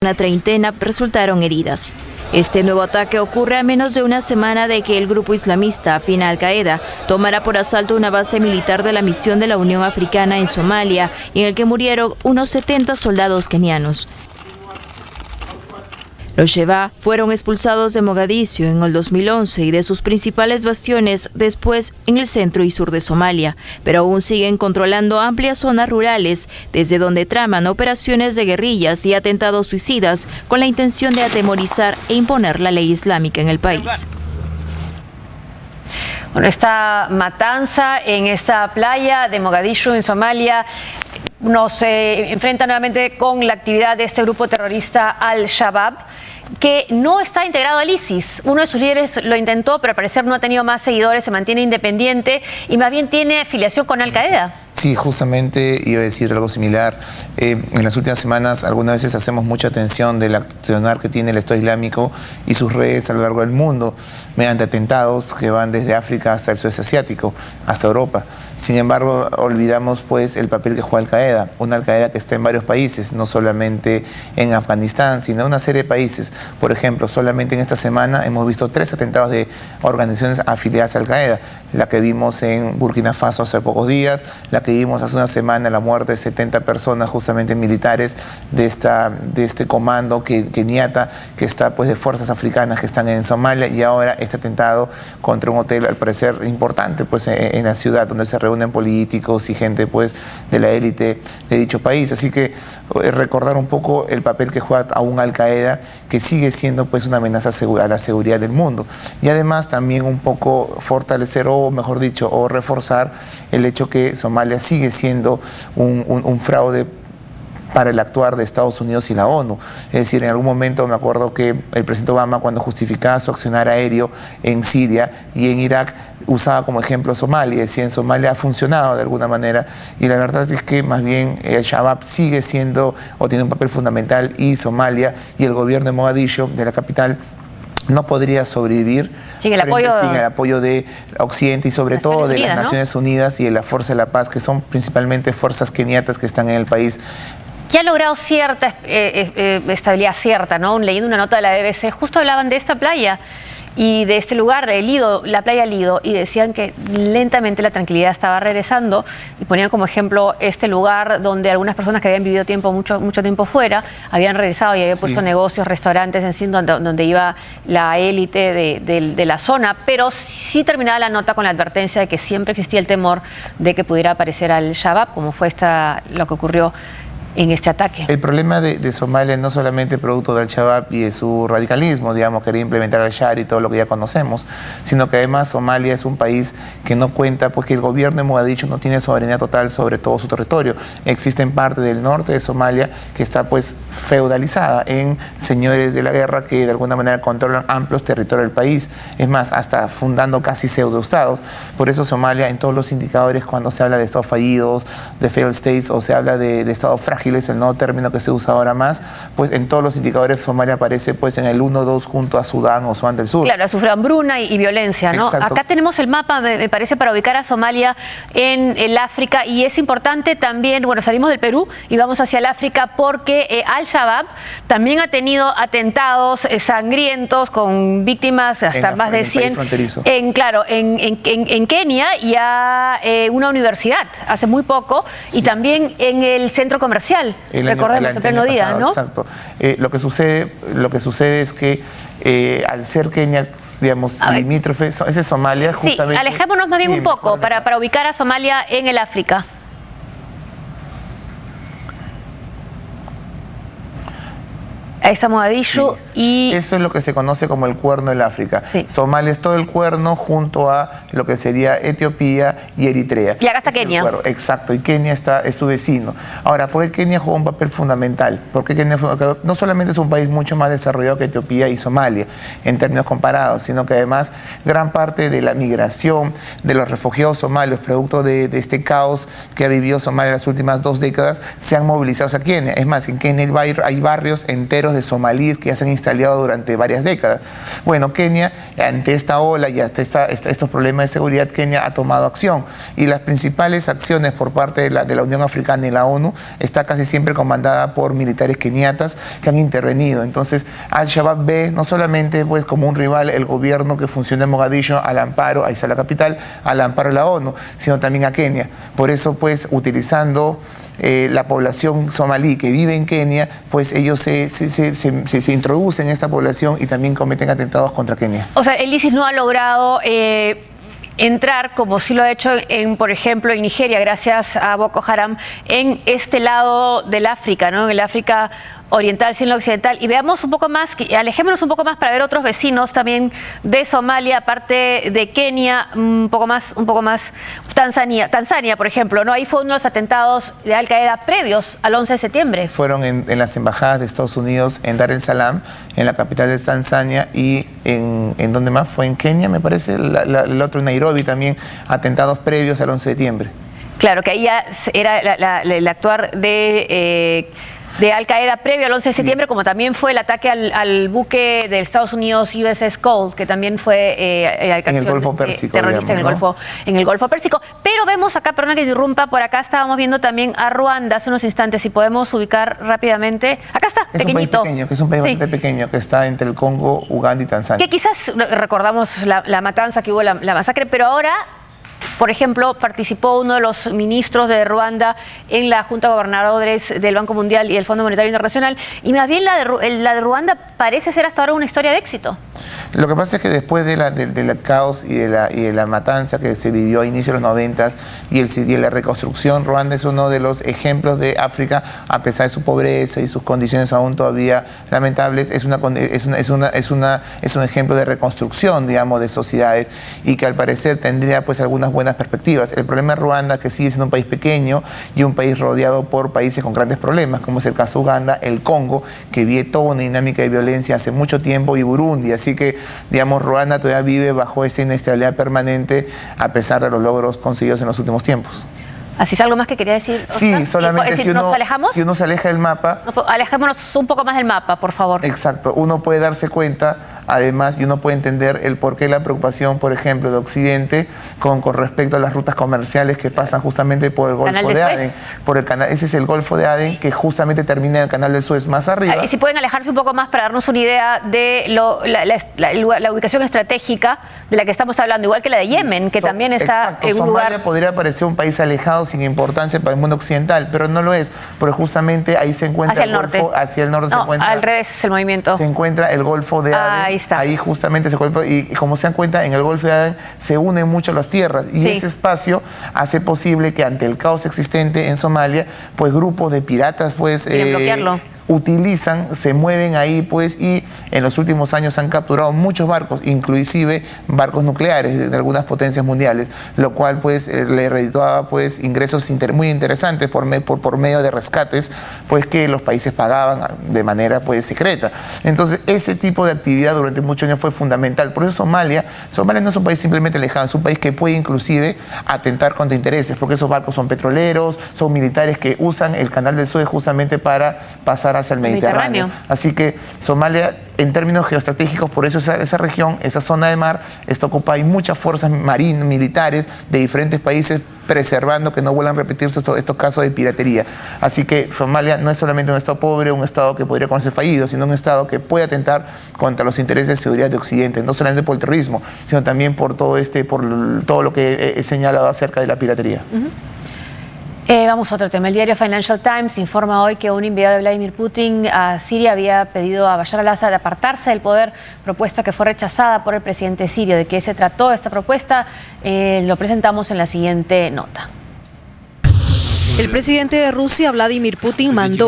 Una treintena resultaron heridas. Este nuevo ataque ocurre a menos de una semana de que el grupo islamista afín a Al-Qaeda tomara por asalto una base militar de la misión de la Unión Africana en Somalia, en el que murieron unos 70 soldados kenianos. Los Shebaa fueron expulsados de Mogadiscio en el 2011 y de sus principales bastiones después en el centro y sur de Somalia, pero aún siguen controlando amplias zonas rurales desde donde traman operaciones de guerrillas y atentados suicidas con la intención de atemorizar e imponer la ley islámica en el país. Bueno, esta matanza en esta playa de Mogadiscio, en Somalia, nos enfrenta nuevamente con la actividad de este grupo terrorista Al-Shabaab, que no está integrado al ISIS. Uno de sus líderes lo intentó, pero al parecer no ha tenido más seguidores, se mantiene independiente y más bien tiene afiliación con Al-Qaeda. Sí, justamente iba a decir algo similar. En las últimas semanas algunas veces hacemos mucha atención del accionar que tiene el Estado Islámico y sus redes a lo largo del mundo, mediante atentados que van desde África hasta el sudeste asiático, hasta Europa. Sin embargo, olvidamos pues el papel que juega Al-Qaeda, una Al-Qaeda que está en varios países, no solamente en Afganistán, sino en una serie de países. Por ejemplo, solamente en esta semana hemos visto 3 atentados de organizaciones afiliadas a Al-Qaeda, la que vimos en Burkina Faso hace pocos días, la que vimos hace una semana, la muerte de 70 personas justamente militares de este comando keniata que está pues de fuerzas africanas que están en Somalia, y ahora este atentado contra un hotel al parecer importante pues en la ciudad donde se reúnen políticos y gente pues de la élite de dicho país. Así que recordar un poco el papel que juega aún Al-Qaeda, que sigue siendo pues una amenaza a la seguridad del mundo, y además también un poco fortalecer o mejor dicho o reforzar el hecho que Somalia sigue siendo un fraude para el actuar de Estados Unidos y la ONU. Es decir, en algún momento me acuerdo que el presidente Obama, cuando justificaba su accionar aéreo en Siria y en Irak, usaba como ejemplo Somalia, decía en Somalia ha funcionado de alguna manera, y la verdad es que más bien el Shabaab sigue siendo o tiene un papel fundamental, y Somalia y el gobierno de Mogadiscio, de la capital, no podría sobrevivir sin el apoyo de Occidente y sobre todo de las Naciones Unidas y de la Fuerza de la Paz, que son principalmente fuerzas keniatas que están en el país. Que ha logrado cierta estabilidad, ¿no? Leyendo una nota de la BBC, justo hablaban de esta playa y de este lugar, de Lido, la playa Lido, y decían que lentamente la tranquilidad estaba regresando, y ponían como ejemplo este lugar donde algunas personas que habían vivido mucho tiempo fuera habían regresado y habían puesto negocios, restaurantes, en fin, donde iba la élite de la zona, pero sí terminaba la nota con la advertencia de que siempre existía el temor de que pudiera aparecer Al-Shabaab, como fue lo que ocurrió en este ataque. El problema de Somalia no solamente producto del Al-Shabaab y de su radicalismo, digamos, quería implementar al-Shari y todo lo que ya conocemos, sino que además Somalia es un país que no cuenta, porque el gobierno de Mogadiscio no tiene soberanía total sobre todo su territorio. Existen parte del norte de Somalia que está pues feudalizada en señores de la guerra que de alguna manera controlan amplios territorios del país, es más, hasta fundando casi pseudoestados. Por eso Somalia, en todos los indicadores, cuando se habla de estados fallidos, de failed states, o se habla de estados frágiles, es el nuevo término que se usa ahora más, pues en todos los indicadores Somalia aparece pues en el 1-2 junto a Sudán o Sudán del Sur. Claro, sufre hambruna y violencia, ¿no? Exacto. Acá tenemos el mapa, me parece, para ubicar a Somalia en el África, y es importante también, bueno, salimos del Perú y vamos hacia el África porque Al-Shabaab también ha tenido atentados sangrientos con víctimas hasta más de 100 en Kenia, y a una universidad hace muy poco, y también en el centro comercial. Recordemos, en pleno día, ¿no? Exacto. Lo que sucede es que al ser Kenia, digamos, limítrofe, ese es Somalia, justamente. Sí, alejémonos más bien un poco para ubicar a Somalia en el África. Ahí está Mogadiscio, y eso es lo que se conoce como el Cuerno del África. Somalia es todo el cuerno junto a lo que sería Etiopía y Eritrea. Y acá está Kenia. Exacto, y Kenia es su vecino. Ahora, ¿por qué Kenia juega un papel fundamental? Porque Kenia no solamente es un país mucho más desarrollado que Etiopía y Somalia en términos comparados, sino que además gran parte de la migración de los refugiados somalios, producto de este caos que ha vivido Somalia en las últimas 2 décadas, se han movilizado hacia Kenia. Es más, en Kenia hay barrios enteros de somalíes que ya se han instalado durante varias décadas. Bueno, Kenia, ante esta ola y ante estos problemas de seguridad, Kenia ha tomado acción, y las principales acciones por parte de la Unión Africana y la ONU está casi siempre comandada por militares keniatas que han intervenido. Entonces, Al-Shabaab ve no solamente pues como un rival el gobierno que funciona en Mogadiscio al amparo, ahí está la capital, al amparo de la ONU, sino también a Kenia. Por eso, pues, utilizando la población somalí que vive en Kenia, pues ellos se introducen en esta población y también cometen atentados contra Kenia. O sea, el ISIS no ha logrado entrar, como sí lo ha hecho, por ejemplo, en Nigeria, gracias a Boko Haram, en este lado del África, ¿no? En el África oriental, sino occidental. Y veamos un poco más, alejémonos un poco más para ver otros vecinos también de Somalia, aparte de Kenia, un poco más Tanzania, por ejemplo, ¿no? Ahí fue uno de los atentados de Al Qaeda previos al 11 de septiembre. Fueron en las embajadas de Estados Unidos en Dar el Salam, en la capital de Tanzania, y en ¿dónde más? Fue en Kenia, me parece, el otro en Nairobi también, atentados previos al 11 de septiembre. Claro, que ahí ya era el actuar de Al Qaeda previo al 11 de septiembre, como también fue el ataque al buque de Estados Unidos USS Cole, que también fue en el Golfo Pérsico, terrorista, digamos, ¿no? en el Golfo Pérsico. Pero vemos acá, perdona que interrumpa, por acá estábamos viendo también a Ruanda hace unos instantes, si podemos ubicar rápidamente. Acá está, es pequeñito. Un país pequeño, que es un país bastante pequeño, que está entre el Congo, Uganda y Tanzania. Que quizás recordamos la matanza que hubo, la masacre, pero ahora, por ejemplo, participó uno de los ministros de Ruanda en la Junta de Gobernadores del Banco Mundial y el Fondo Monetario Internacional, y más bien la de Ruanda parece ser hasta ahora una historia de éxito. Lo que pasa es que después del caos y de la matanza que se vivió a inicios de los 90 y la reconstrucción, Ruanda es uno de los ejemplos de África, a pesar de su pobreza y sus condiciones aún todavía lamentables, es un ejemplo de reconstrucción, digamos, de sociedades, y que al parecer tendría pues algunas buenas perspectivas. El problema de Ruanda es que sigue siendo un país pequeño y un país rodeado por países con grandes problemas, como es el caso de Uganda, el Congo, que vive toda una dinámica de violencia hace mucho tiempo, y Burundi. Así que, digamos, Ruanda todavía vive bajo esa inestabilidad permanente a pesar de los logros conseguidos en los últimos tiempos. ¿Así es algo más que quería decir, Oscar? Sí, solamente si nos alejamos. Si uno se aleja del mapa... Alejémonos un poco más del mapa, por favor. Exacto. Uno puede darse cuenta, además, y uno puede entender el porqué la preocupación, por ejemplo, de Occidente con respecto a las rutas comerciales que pasan justamente por el Golfo de Adén. Ese es el Golfo de Adén, que justamente termina en el Canal de Suez más arriba. Y si pueden alejarse un poco más para darnos una idea de la ubicación estratégica de la que estamos hablando, igual que la de Yemen, que también está en un lugar... Somalia podría parecer un país alejado, sin importancia para el mundo occidental, pero no lo es, porque justamente ahí se encuentra hacia el norte. Hacia el norte no, se encuentra... al revés es el movimiento. Se encuentra el Golfo de Adén. Ahí está. Ahí justamente se encuentra, y como se dan cuenta, en el Golfo de Adén se unen mucho las tierras, y ese espacio hace posible que ante el caos existente en Somalia, pues grupos de piratas, pues... bloquearlo. Se mueven ahí, pues, y en los últimos años han capturado muchos barcos, inclusive barcos nucleares de algunas potencias mundiales, lo cual pues le redituaba pues ingresos muy interesantes por medio de rescates, pues, que los países pagaban de manera pues secreta. Entonces, ese tipo de actividad durante muchos años fue fundamental. Por eso Somalia no es un país simplemente lejano, es un país que puede inclusive atentar contra intereses, porque esos barcos son petroleros, son militares que usan el Canal del Suez justamente para pasar hacia el Mediterráneo. Así que Somalia, en términos geoestratégicos, por eso esa región, esa zona de mar, está ocupada, hay muchas fuerzas marinas, militares de diferentes países preservando que no vuelvan a repetirse estos casos de piratería. Así que Somalia no es solamente un estado pobre, un estado que podría conocer fallido, sino un estado que puede atentar contra los intereses de seguridad de Occidente, no solamente por el terrorismo, sino también por todo lo que he señalado acerca de la piratería. Vamos a otro tema. El diario Financial Times informa hoy que un enviado de Vladimir Putin a Siria había pedido a Bashar al-Assad de apartarse del poder, propuesta que fue rechazada por el presidente sirio. ¿De qué se trató esta propuesta? Lo presentamos en la siguiente nota. El presidente de Rusia, Vladimir Putin, mandó